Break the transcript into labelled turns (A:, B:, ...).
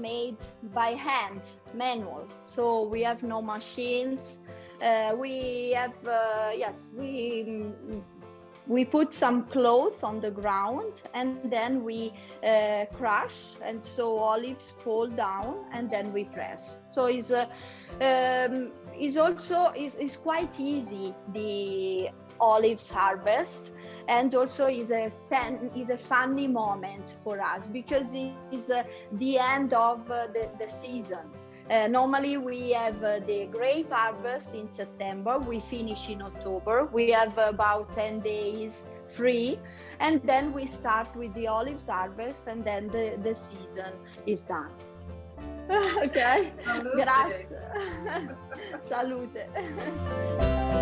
A: made by hand, manual. So we have no machines. We have, yes, we put some cloth on the ground, and then we crush, and so olives fall down, and then we press. So is also is quite easy, the olives harvest, and also is a funny moment for us, because it's the end of the season. Normally we have the grape harvest in September, we finish in October, we have about 10 days free, and then we start with the olives harvest, and then the season is done. Ok,
B: Salute.
A: grazie. Salute.